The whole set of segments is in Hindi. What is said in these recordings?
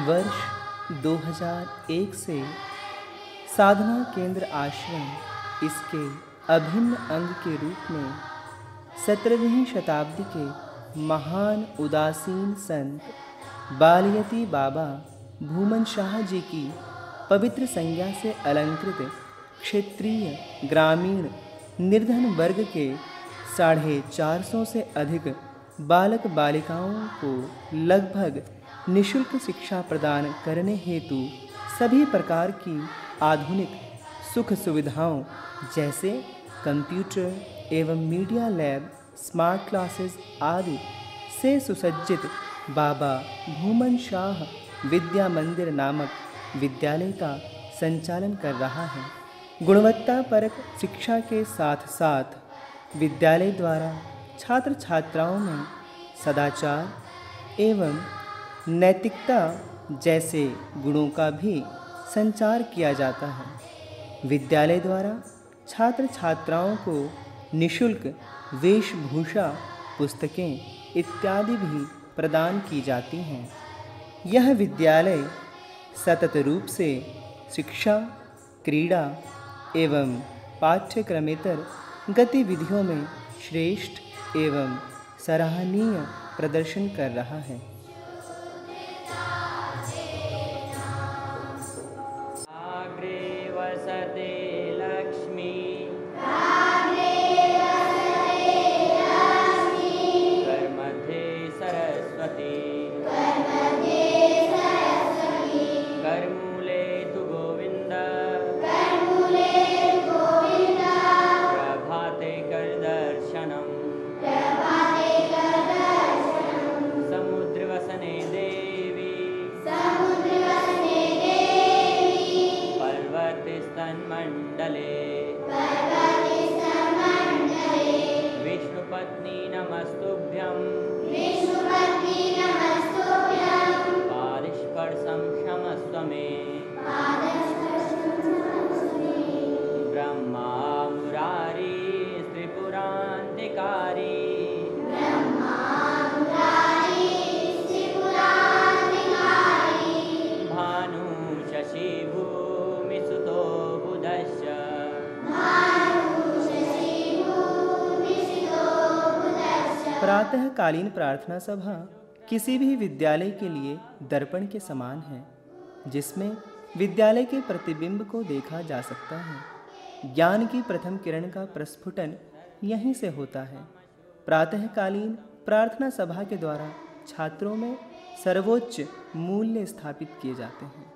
वर्ष 2001 से साधना केंद्र आश्रम इसके अभिन्न अंग के रूप में 17वीं शताब्दी के महान उदासीन संत बालयती बाबा भूमन शाह जी की पवित्र संज्ञा से अलंकृत क्षेत्रीय ग्रामीण निर्धन वर्ग के 450 से अधिक बालक बालिकाओं को लगभग निःशुल्क शिक्षा प्रदान करने हेतु सभी प्रकार की आधुनिक सुख सुविधाओं जैसे कंप्यूटर एवं मीडिया लैब, स्मार्ट क्लासेस आदि से सुसज्जित बाबा भूमन शाह विद्या मंदिर नामक विद्यालय का संचालन कर रहा है। गुणवत्तापरक शिक्षा के साथ साथ विद्यालय द्वारा छात्र छात्राओं में सदाचार एवं नैतिकता जैसे गुणों का भी संचार किया जाता है। विद्यालय द्वारा छात्र छात्राओं को निःशुल्क वेशभूषा, पुस्तकें इत्यादि भी प्रदान की जाती हैं। यह विद्यालय सतत रूप से शिक्षा, क्रीड़ा एवं पाठ्यक्रमेतर गतिविधियों में श्रेष्ठ एवं सराहनीय प्रदर्शन कर रहा है। अग्रे वसते लक्ष्मी करमध्ये सरस्वती करमूले तु गोविंद प्रभाते करदर्शनम् समुद्रवसने देवी पर्वतस्तन्मण्डले विष्णुपत्नी नमस्तुभ्यं पादस्पर्शं क्षमस्व मे ब्रह्मा मुरारी त्रिपुरान्तिकारी भानु शशि भूमिसुतो बुधश्च प्रातःकालीन प्रार्थना सभा किसी भी विद्यालय के लिए दर्पण के समान है, जिसमें विद्यालय के प्रतिबिंब को देखा जा सकता है। ज्ञान की प्रथम किरण का प्रस्फुटन यहीं से होता है। प्रातःकालीन प्रार्थना सभा के द्वारा छात्रों में सर्वोच्च मूल्य स्थापित किए जाते हैं।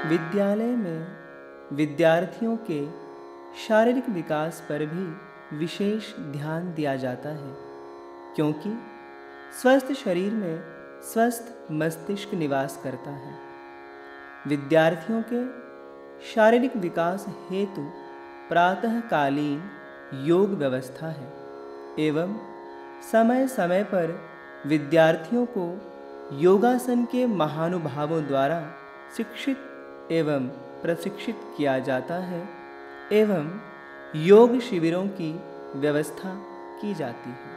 विद्यालय में विद्यार्थियों के शारीरिक विकास पर भी विशेष ध्यान दिया जाता है, क्योंकि स्वस्थ शरीर में स्वस्थ मस्तिष्क निवास करता है। विद्यार्थियों के शारीरिक विकास हेतु प्रातःकालीन योग व्यवस्था है एवं समय समय पर विद्यार्थियों को योगासन के महानुभावों द्वारा शिक्षित एवं प्रशिक्षित किया जाता है एवं योग शिविरों की व्यवस्था की जाती है।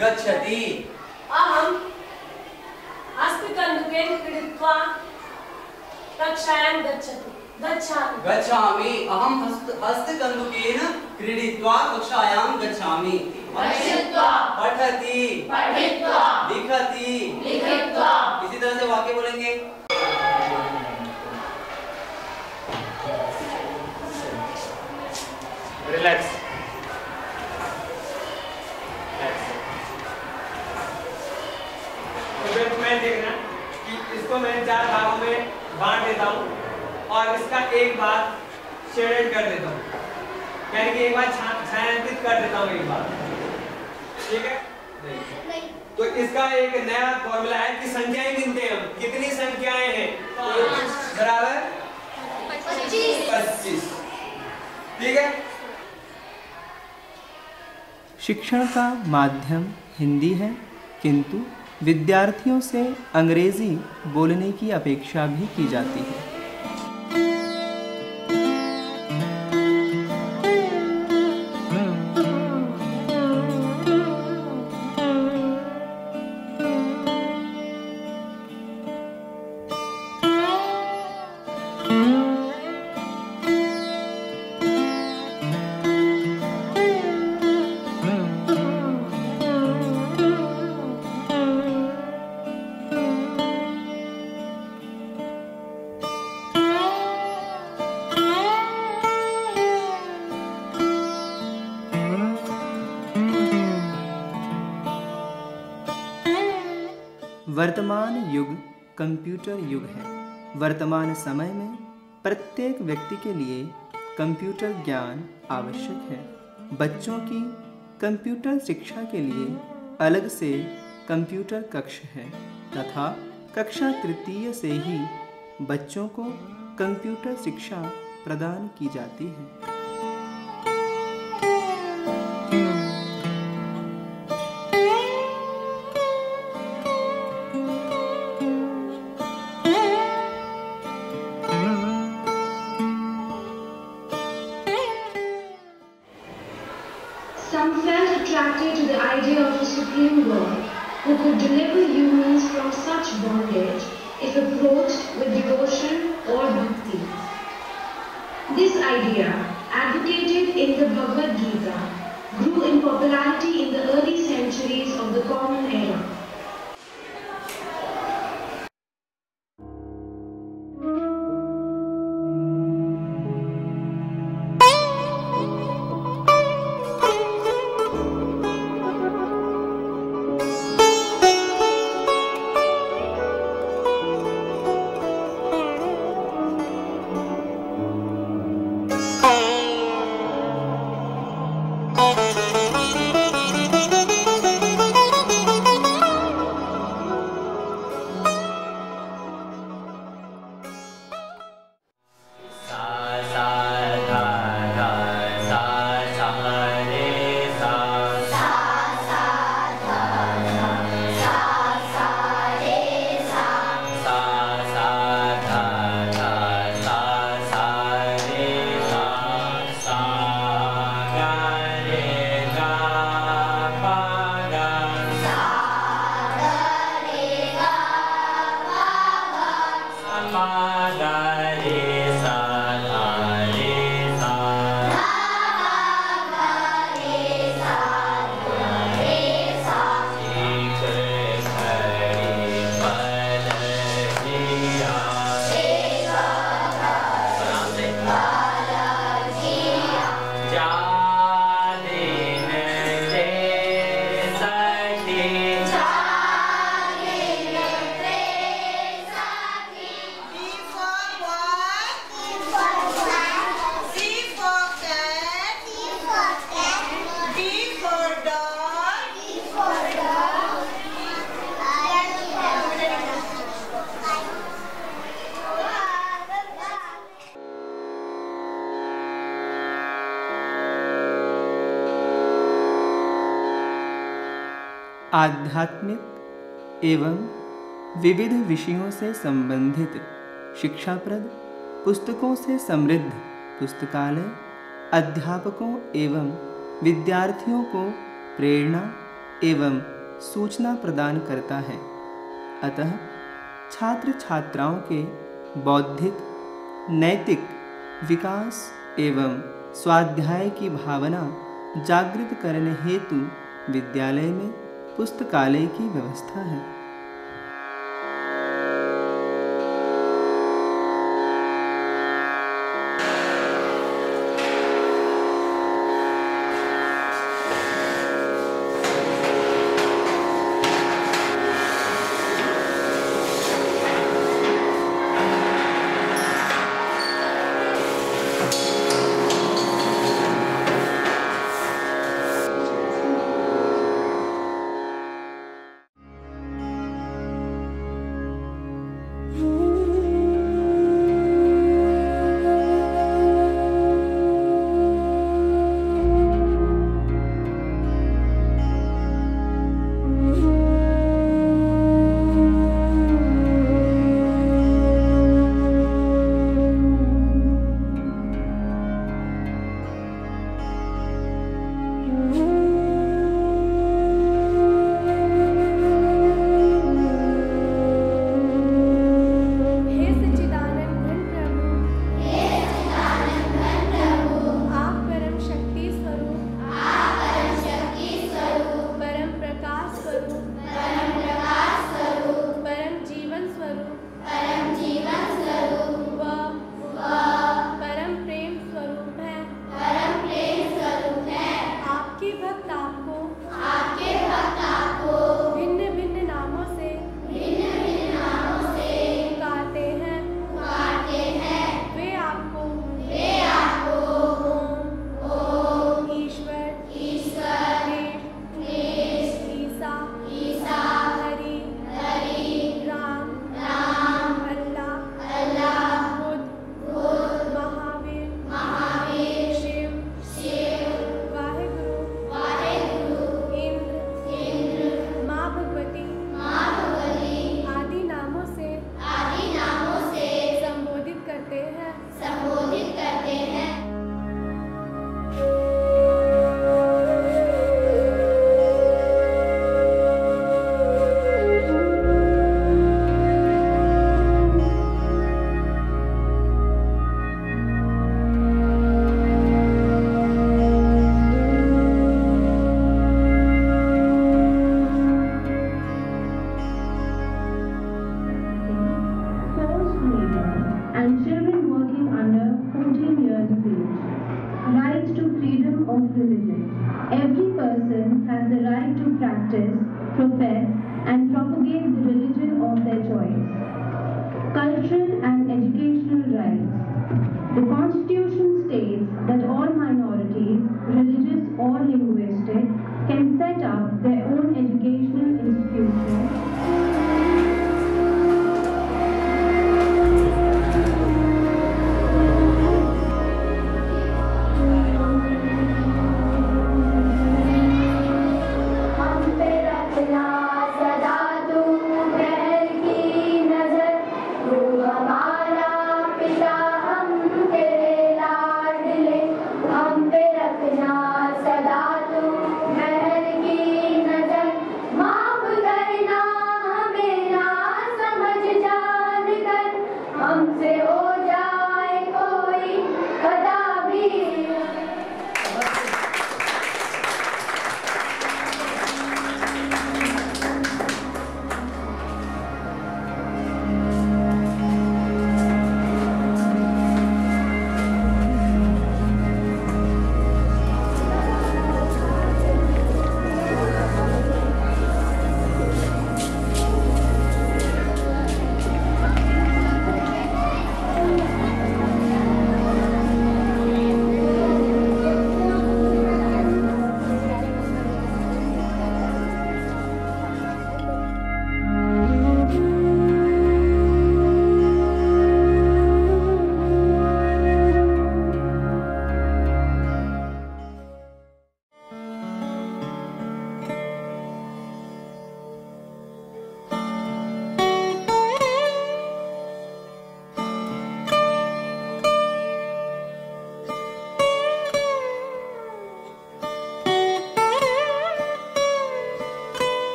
गच्छति। अहं हस्तकन्दुकेन क्रीडित्वा कक्षायां गच्छामि। अहं हस्तकन्दुकेन क्रीडित्वा कक्षायां गच्छामि। पठति, लिखति। इसी तरह से वाक्य बोलेंगे। रिलैक्स। मैं देखना कि इसको मैं 4 भागों में बांट देता हूँ और इसका एक भाग शेडेड कर देता हूँ, यानी कि एक बार छायांकित कर देता हूँ एक बार। ठीक है? तो इसका एक नया फॉर्मूला है कि संख्याएं गिनते हैं हम। कितनी संख्याएं हैं? बराबर 25। ठीक है? शिक्षण का माध्यम हिंदी है, किंतु विद्यार्थियों से अंग्रेजी बोलने की अपेक्षा भी की जाती है। वर्तमान युग कंप्यूटर युग है। वर्तमान समय में प्रत्येक व्यक्ति के लिए कंप्यूटर ज्ञान आवश्यक है। बच्चों की कंप्यूटर शिक्षा के लिए अलग से कंप्यूटर कक्ष है तथा कक्षा तृतीय से ही बच्चों को कंप्यूटर शिक्षा प्रदान की जाती है। Some felt attracted to the idea supreme Lord who could deliver humans from such bondage if approached with devotion or bhakti. This idea, advocated in the Bhagavad Gita, grew in popularity in the early centuries of the Common Era. आध्यात्मिक एवं विविध विषयों से संबंधित शिक्षाप्रद पुस्तकों से समृद्ध पुस्तकालय अध्यापकों एवं विद्यार्थियों को प्रेरणा एवं सूचना प्रदान करता है। अतः छात्र छात्राओं के बौद्धिक नैतिक विकास एवं स्वाध्याय की भावना जागृत करने हेतु विद्यालय में पुस्तकालय की व्यवस्था है। practice, profess, and propagate the religion of their choice. Cultural and educational rights. The Constitution states that all minorities, religious or linguistic, can set up their own educational institutions.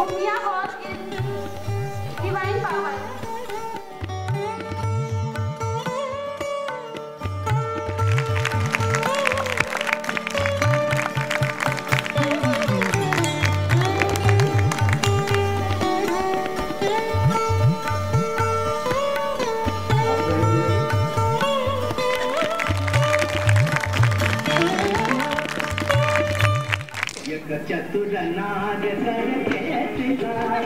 We are God is divine power. चतुर नार करके सिंगार,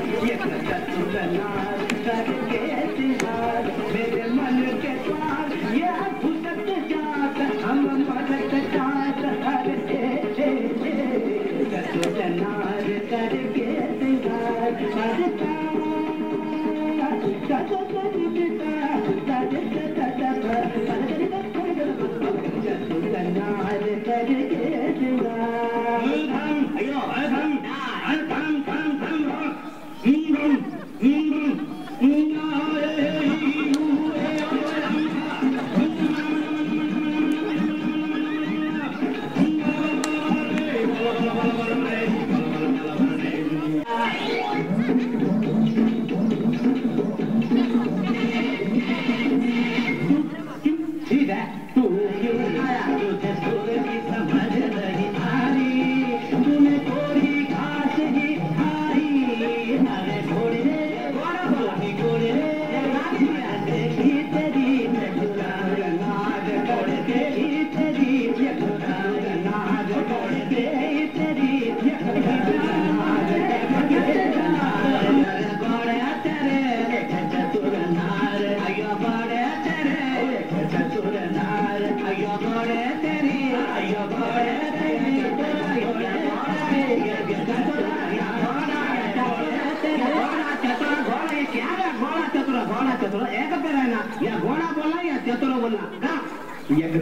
चतुर नार करके सिंगार, मेरे मन के पार ये भुसक जात हम मदद जात हर चतुर नार करके सिंगार, चतुर नार करके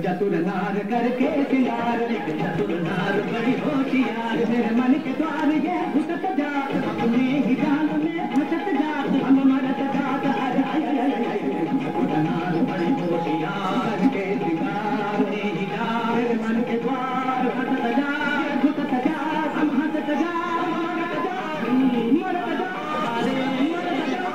चतुर नार करके सिंगार, एक चतुर नार बड़ी होशियार, मेरे मन के द्वार ये घुसत जात, अपने ही जान में फंसत जात, हम मरत जात चतुर नार बड़ी होशियार के सिंगार, ही जान मेरे मन के द्वार फंसत जात, घुसत जात, हम हंसत जात, मरत जात, मरत जात।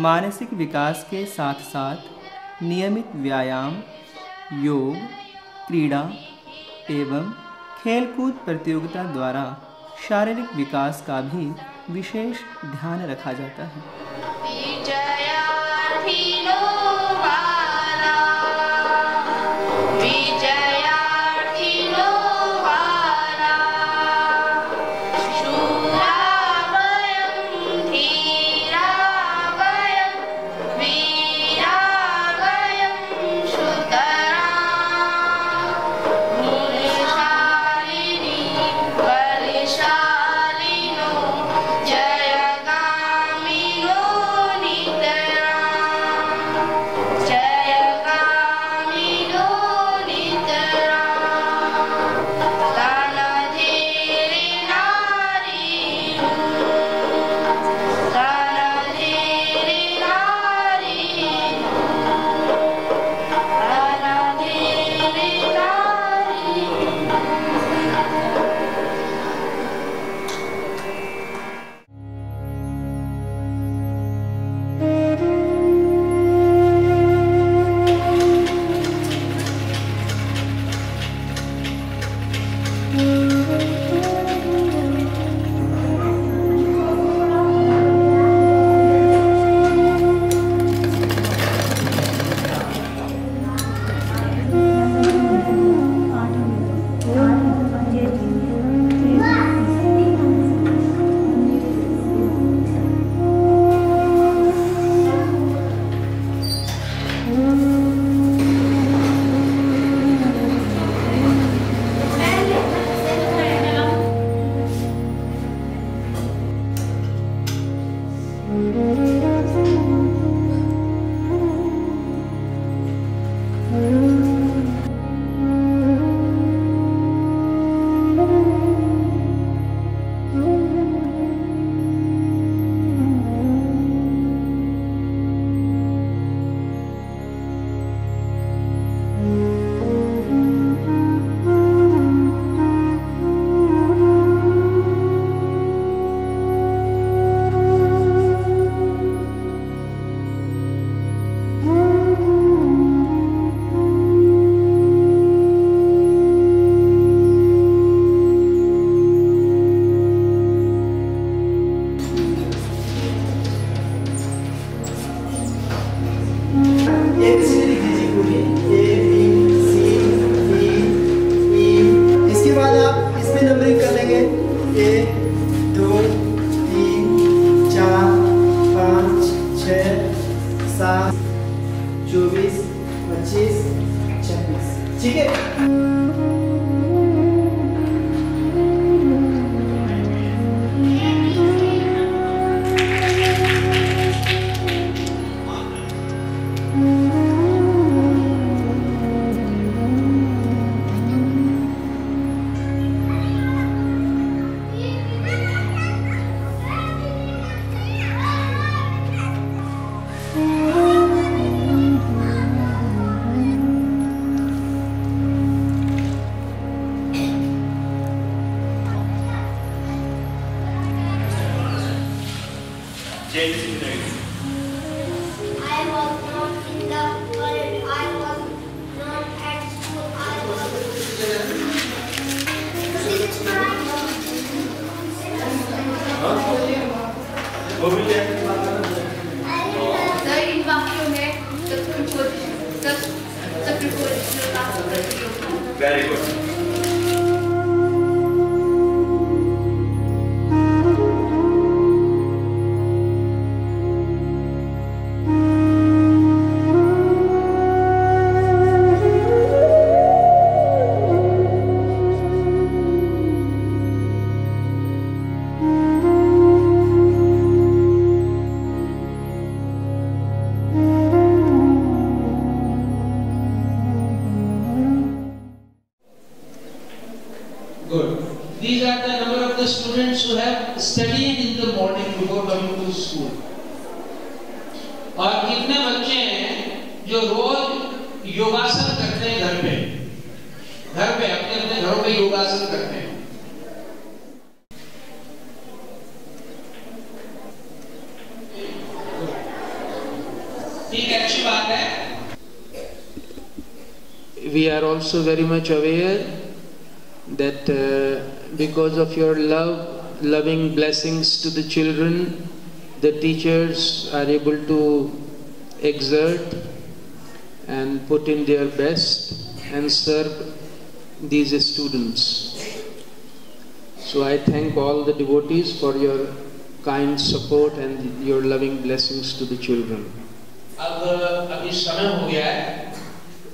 मानसिक विकास के साथ साथ नियमित व्यायाम, योग, क्रीड़ा एवं खेलकूद प्रतियोगिता द्वारा शारीरिक विकास का भी विशेष ध्यान रखा जाता है। Very good. Good. These are the number of the students who have studied in the morning before coming to school. और कितने बच्चे हैं जो रोज योगासन करते हैं घर पे अपने अपने घरों में योगासन करते हैं? we are also very much aware that because of your loving blessings to the children, the teachers are able to exert and put in their best and serve these students. So I thank all the devotees for your kind support and your loving blessings to the children. अब अभी समय हो गया है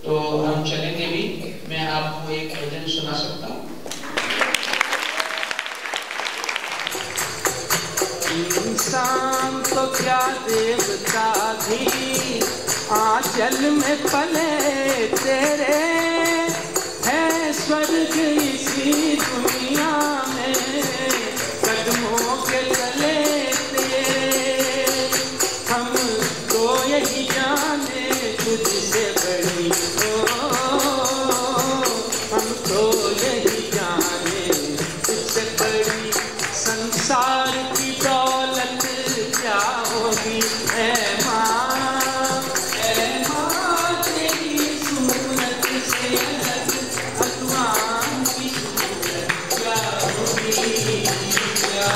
तो हम चलेंगे भी। मैं आपको एक भजन सुना सकता हूँ। इंसान तो क्या देवता भी आंचल में पले तेरे, है स्वर्ग इसी दुनिया में कदमों के तले तेरे। हम तो यही जाने तुझसे बड़ी हो, हम तो यही जाने तुझसे बड़ी संसार की दौलत क्या होगी। है माँ तेरी सूरत से अलग भगवान की सूरत क्या होगी, क्या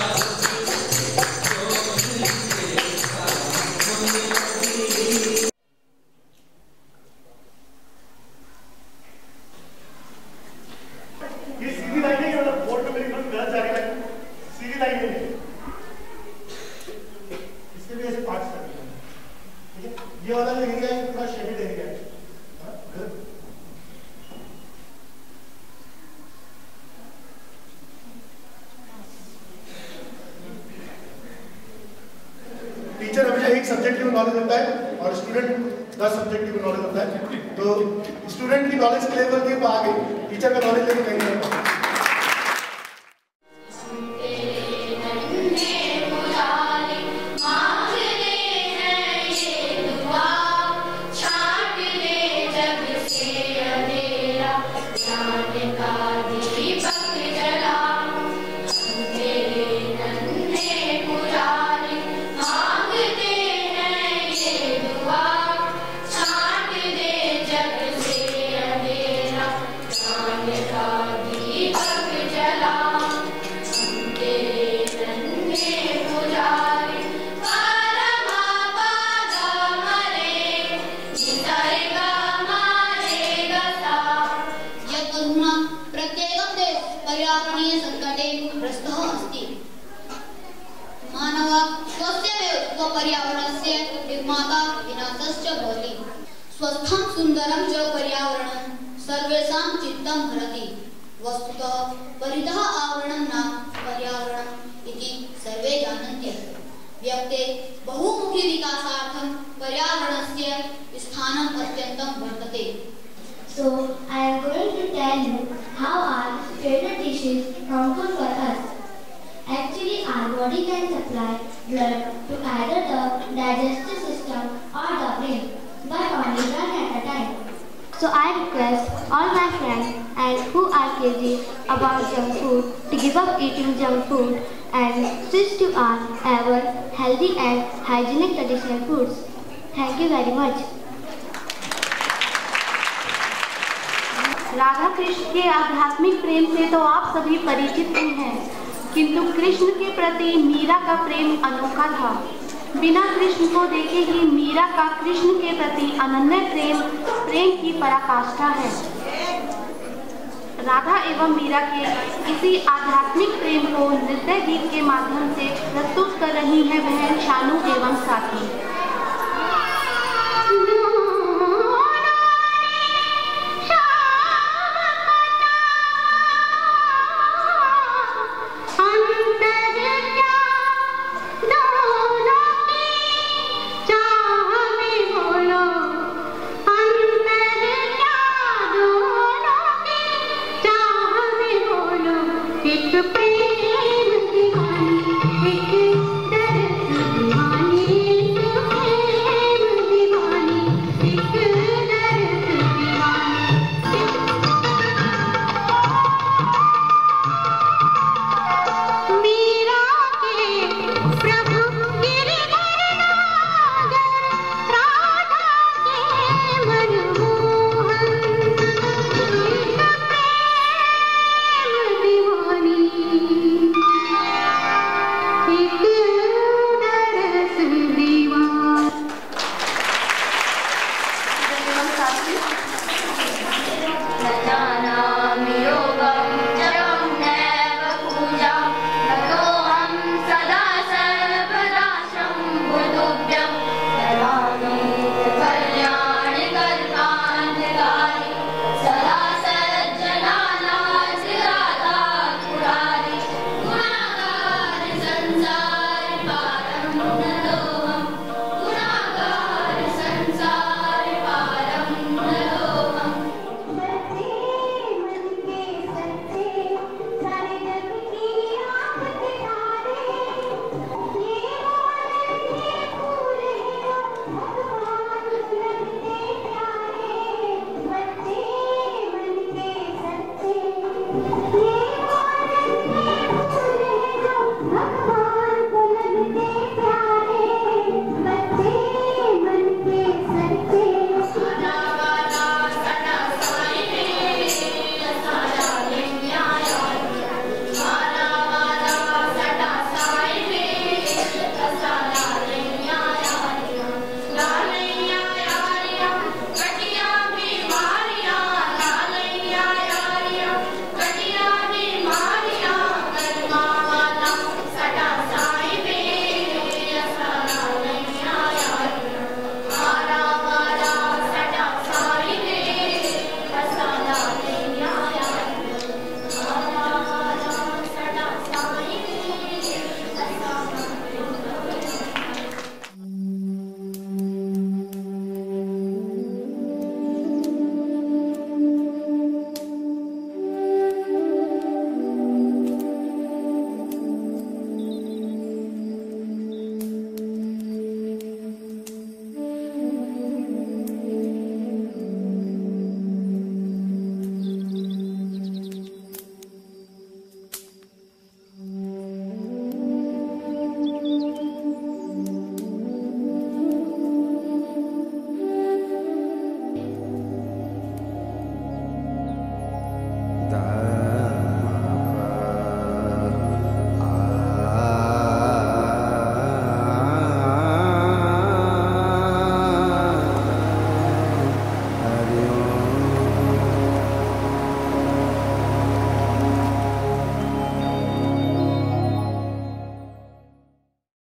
ये सीधी लाइन नहीं है, बोर्ड पे मेरी गलत जा रही है, सीधी लाइन नहीं है, इसके भी ऐसे पार्ट्स कर दिए, ठीक है। ये वाला जो एरिया है पूरा शेडेड एरिया है, टीचर हमेशा एक सब्जेक्टिव नॉलेज होता है और स्टूडेंट 10 सब्जेक्टिव नॉलेज होता है। तो स्टूडेंट की नॉलेज के लेवल के आगे टीचर का नॉलेज लेवल कहीं नहीं होता। स्वस्थं सुंदरं च पर्यावरणं सर्वेषां चित्तं हरति। वस्तुतः परितः आवरणं न पर्यावरणम् इति सर्वे जानन्ति। व्यक्ते बहुमुखी विकासार्थं पर्यावरणस्य स्थानम् अत्यन्तं वर्तते। So I am going to tell you how our favorite dishes harmful for us. Actually, our body can supply blood to either the digestive system or the brain, but only one at a time. So I request all my friends and who are crazy about junk food to give up eating junk food and switch to our ever healthy and hygienic traditional foods. Thank you very much. Radha Krishna के आध्यात्मिक प्रेम से तो आप सभी परिचित ही हैं, किंतु कृष्ण के प्रति मीरा का प्रेम अनोखा था। बिना कृष्ण को देखे ही मीरा का कृष्ण के प्रति अनन्य प्रेम की पराकाष्ठा है। राधा एवं मीरा के इसी आध्यात्मिक प्रेम को नृत्य गीत के माध्यम से प्रस्तुत कर रही हैं बहन शानू एवं साथी। प्रेम दीवानी एक दर्द दीवानी जानामि योगं जपं नैव पूजां ततोऽहं सदा सर्वदा शम्भुतुभ्यं नमामि कल्याणि कल्पान्तकारी सदा सज्जनानां सिद्धार्थपुरारि गुणागार संसार पारं नतोऽहं गुणागार संसार पारं नतोऽहं ये